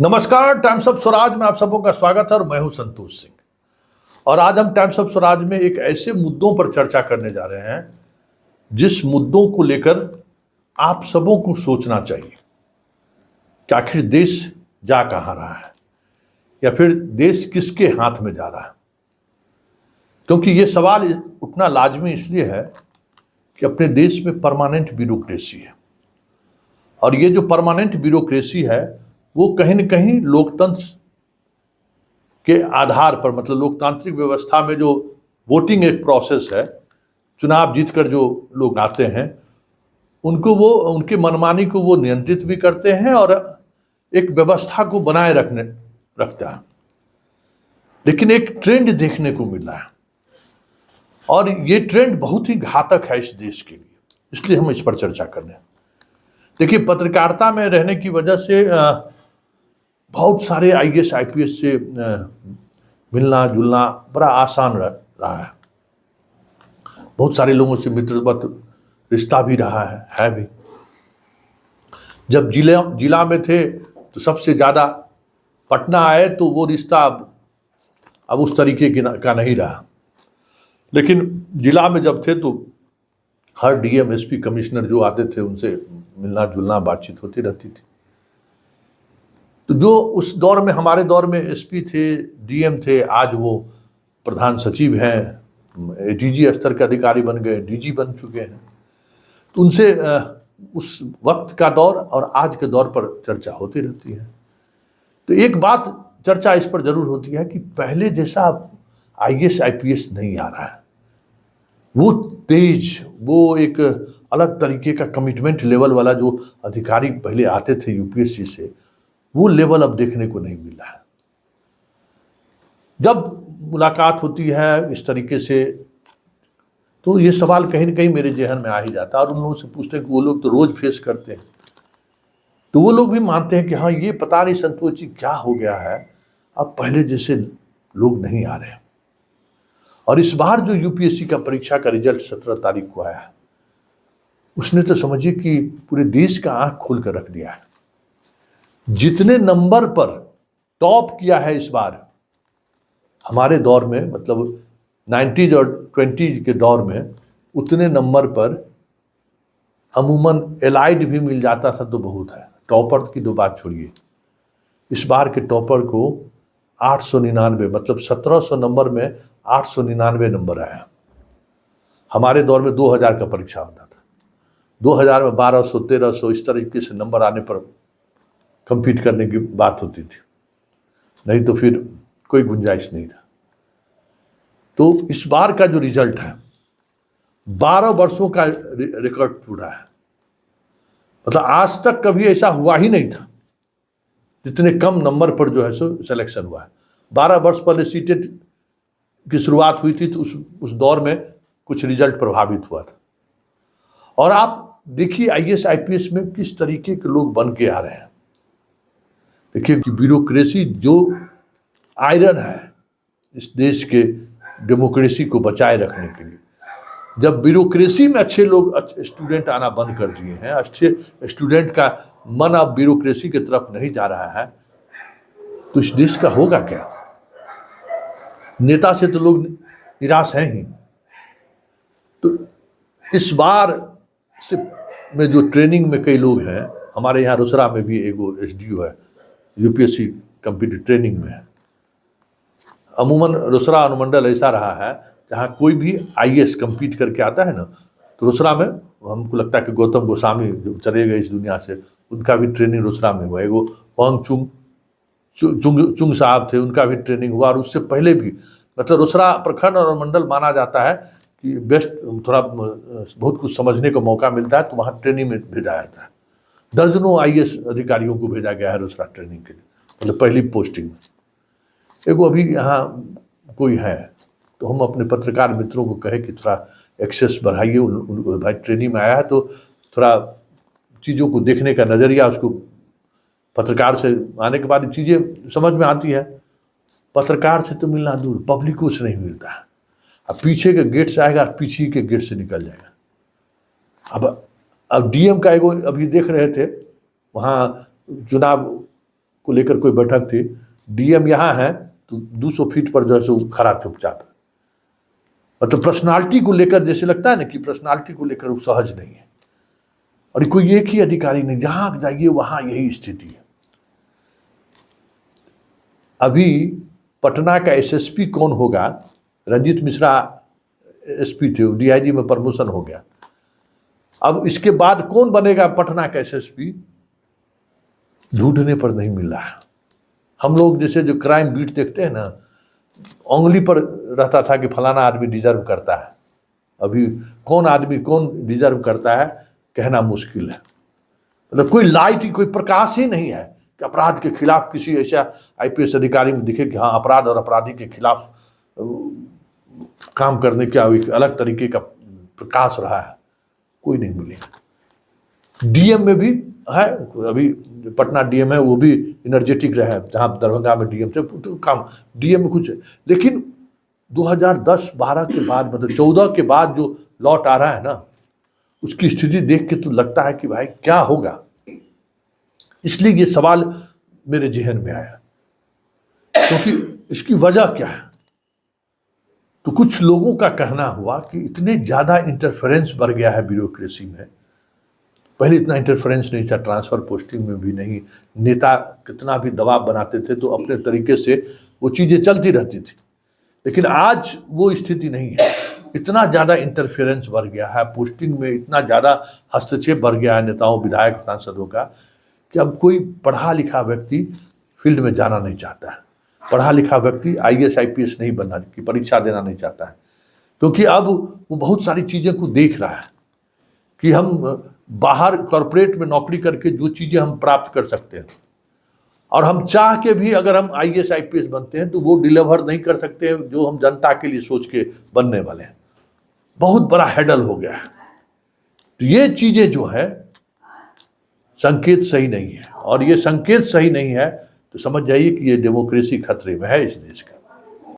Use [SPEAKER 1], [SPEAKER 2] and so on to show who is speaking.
[SPEAKER 1] नमस्कार, times of Swaraj में आप सबों का स्वागत है और मैं हूं संतोष सिंह। और आज हम टाइम्स ऑफ स्वराज में एक ऐसे मुद्दों पर चर्चा करने जा रहे हैं जिस मुद्दों को लेकर आप सबों को सोचना चाहिए कि आखिर देश जा कहां रहा है या फिर देश किसके हाथ में जा रहा है। क्योंकि ये सवाल उठना लाजमी इसलिए है कि अपने देश में परमानेंट ब्यूरोक्रेसी है और ये जो परमानेंट ब्यूरोक्रेसी है वो कहीं न कहीं लोकतंत्र के आधार पर, मतलब लोकतांत्रिक व्यवस्था में जो वोटिंग एक प्रोसेस है, चुनाव जीतकर जो लोग आते हैं उनको वो उनकी मनमानी को वो नियंत्रित भी करते हैं और एक व्यवस्था को बनाए रखता है। लेकिन एक ट्रेंड देखने को मिल रहा है और ये ट्रेंड बहुत ही घातक है इस देश के लिए, इसलिए हम इस पर चर्चा कर रहे हैं। देखिए, पत्रकारिता में रहने की वजह से बहुत सारे आईएएस आईपीएस से मिलना जुलना बड़ा आसान रहा है। बहुत सारे लोगों से मित्रवत रिश्ता भी रहा है भी। जब जिला में थे तो सबसे ज़्यादा पटना आए तो वो रिश्ता अब उस तरीके का नहीं रहा। लेकिन जिला में जब थे तो हर डीएम एसपी कमिश्नर जो आते थे उनसे मिलना जुलना बातचीत होती रहती थी। तो जो उस दौर में, हमारे दौर में एसपी थे, डीएम थे, आज वो प्रधान सचिव हैं, डीजी स्तर के अधिकारी बन गए, डीजी बन चुके हैं। तो उनसे उस वक्त का दौर और आज के दौर पर चर्चा होती रहती है। तो एक बात चर्चा इस पर जरूर होती है कि पहले जैसा आईएएस आईपीएस नहीं आ रहा है। वो तेज, वो एक अलग तरीके का कमिटमेंट लेवल वाला जो अधिकारी पहले आते थे यूपीएससी से, वो लेवल अब देखने को नहीं मिल रहा है। जब मुलाकात होती है इस तरीके से तो ये सवाल कहीं ना कहीं मेरे जहन में आ ही जाता है और उन लोगों से पूछते हैं कि वो लोग तो रोज फेस करते हैं, तो वो लोग भी मानते हैं कि हाँ, ये पता नहीं संतोष जी क्या हो गया है, अब पहले जैसे लोग नहीं आ रहे। और इस बार जो यूपीएससी का परीक्षा का रिजल्ट 17 तारीख को आया है, उसने तो समझिए कि पूरे देश का आंख खोल कर रख दिया है। जितने नंबर पर टॉप किया है इस बार हमारे दौर में, मतलब 90s और 20s के दौर में, उतने नंबर पर अमूमन एलाइड भी मिल जाता था तो बहुत है। टॉपर की तो बात छोड़िए, इस बार के टॉपर को 899, मतलब 1700 नंबर में 899 नंबर आया। हमारे दौर में 2000 का परीक्षा होता था, 2000 में 1200 1300 इस तरीके से नंबर आने पर कंपीट करने की बात होती थी, नहीं तो फिर कोई गुंजाइश नहीं था। तो इस बार का जो रिजल्ट है 12 वर्षों का रिकॉर्ड टूटा है। मतलब आज तक कभी ऐसा हुआ ही नहीं था जितने कम नंबर पर जो है सो सिलेक्शन हुआ है। 12 वर्ष पहले सीटेट की शुरुआत हुई थी तो उस दौर में कुछ रिजल्ट प्रभावित हुआ था। और आप देखिए आईएएस आईपीएस में किस तरीके के लोग बन के आ रहे हैं। देखिए कि ब्यूरोक्रेसी जो आयरन है इस देश के डेमोक्रेसी को बचाए रखने के लिए, जब ब्यूरोक्रेसी में अच्छे लोग, अच्छे स्टूडेंट आना बंद कर दिए हैं, अच्छे स्टूडेंट का मन अब ब्यूरोक्रेसी की तरफ नहीं जा रहा है, तो इस देश का होगा क्या। नेता से तो लोग निराश हैं ही। तो इस बार से में जो ट्रेनिंग में कई लोग हैं, हमारे यहाँ रोसड़ा में भी एगो एसडीओ है, यूपीएससी कंप्यूटर ट्रेनिंग में है। अमूमन रोसड़ा अनुमंडल ऐसा रहा है जहाँ कोई भी आईएएस कंपीट करके आता है ना, तो रोसड़ा में हमको लगता है कि गौतम गोस्वामी जो चले गए इस दुनिया से, उनका भी ट्रेनिंग रोसड़ा में हुआ। एगो वांग चुंग साहब थे, उनका भी ट्रेनिंग हुआ। और उससे पहले भी, मतलब रोसड़ा प्रखंड और मंडल माना जाता है कि बेस्ट, थोड़ा बहुत कुछ समझने का मौका मिलता है तो वहाँ ट्रेनिंग में भेजा जाता है। दर्जनों आईएएस अधिकारियों को भेजा गया है रोसड़ा ट्रेनिंग के लिए, मतलब पहली पोस्टिंग में। एगो अभी यहाँ कोई है तो हम अपने पत्रकार मित्रों को कहे कि थोड़ा एक्सेस बढ़ाइए, भाई ट्रेनिंग में आया है तो थोड़ा चीज़ों को देखने का नज़रिया, उसको पत्रकार से आने के बाद चीज़ें समझ में आती है। पत्रकार से तो मिलना दूर, पब्लिक से नहीं मिलता है। अब पीछे के गेट से आएगा और पीछे के गेट से निकल जाएगा। अब डीएम का एगो अभी देख रहे थे, वहाँ चुनाव को लेकर कोई बैठक थी, डीएम यहाँ है तो 200 फीट पर जो है सो खड़ा चुपचाप। मतलब पर्सनालिटी को लेकर जैसे लगता है ना कि पर्सनालिटी को लेकर वो सहज नहीं है, और कोई एक ही अधिकारी नहीं, जहां जाइए वहां यही स्थिति है। अभी पटना का एसएसपी कौन होगा, रंजीत मिश्रा एसपी थे, डीआईजी में प्रमोशन हो गया। अब इसके बाद कौन बनेगा पटना का एसएसपी, ढूंढने पर नहीं मिल रहा है। हम लोग जैसे जो क्राइम बीट देखते हैं ना, उंगली पर रहता था कि फलाना आदमी डिजर्व करता है। अभी कौन आदमी कौन डिजर्व करता है कहना मुश्किल है। मतलब कोई लाइट, कोई प्रकाश ही नहीं है कि अपराध के खिलाफ किसी ऐसा आईपीएस अधिकारी में दिखे कि हाँ अपराध और अपराधी के खिलाफ काम करने का एक अलग तरीके का प्रकाश रहा है, कोई नहीं मिलेगा। डीएम में भी है, अभी पटना डीएम है वो भी एनर्जेटिक रहा है, जहाँ दरभंगा में डीएम थे तो काम डीएम में कुछ है। लेकिन 2010-12 के बाद, मतलब 14 के बाद जो लौट आ रहा है ना, उसकी स्थिति देख के तो लगता है कि भाई क्या होगा। इसलिए ये सवाल मेरे जहन में आया, क्योंकि इसकी वजह क्या है। तो कुछ लोगों का कहना हुआ कि इतने ज़्यादा इंटरफेरेंस बढ़ गया है ब्यूरोक्रेसी में। पहले इतना इंटरफेरेंस नहीं था, ट्रांसफ़र पोस्टिंग में भी नहीं। नेता कितना भी दबाव बनाते थे तो अपने तरीके से वो चीज़ें चलती रहती थी। लेकिन आज वो स्थिति नहीं है। इतना ज़्यादा इंटरफेरेंस बढ़ गया है पोस्टिंग में, इतना ज़्यादा हस्तक्षेप बढ़ गया है नेताओं, विधायक, सांसदों का, कि अब कोई पढ़ा लिखा व्यक्ति फील्ड में जाना नहीं चाहता है। पढ़ा लिखा व्यक्ति आईएएस आईपीएस नहीं बनना की परीक्षा देना नहीं चाहता है, क्योंकि अब वो बहुत सारी चीज़ें को देख रहा है कि हम बाहर कॉरपोरेट में नौकरी करके जो चीज़ें हम प्राप्त कर सकते हैं, और हम चाह के भी अगर हम आईएएस आईपीएस बनते हैं तो वो डिलीवर नहीं कर सकते हैं जो हम जनता के लिए सोच के बनने वाले हैं। बहुत बड़ा हैडल हो गया है। तो ये चीज़ें जो है संकेत सही नहीं है, और ये संकेत सही नहीं है तो समझ जाइए कि ये डेमोक्रेसी खतरे में है इस देश का।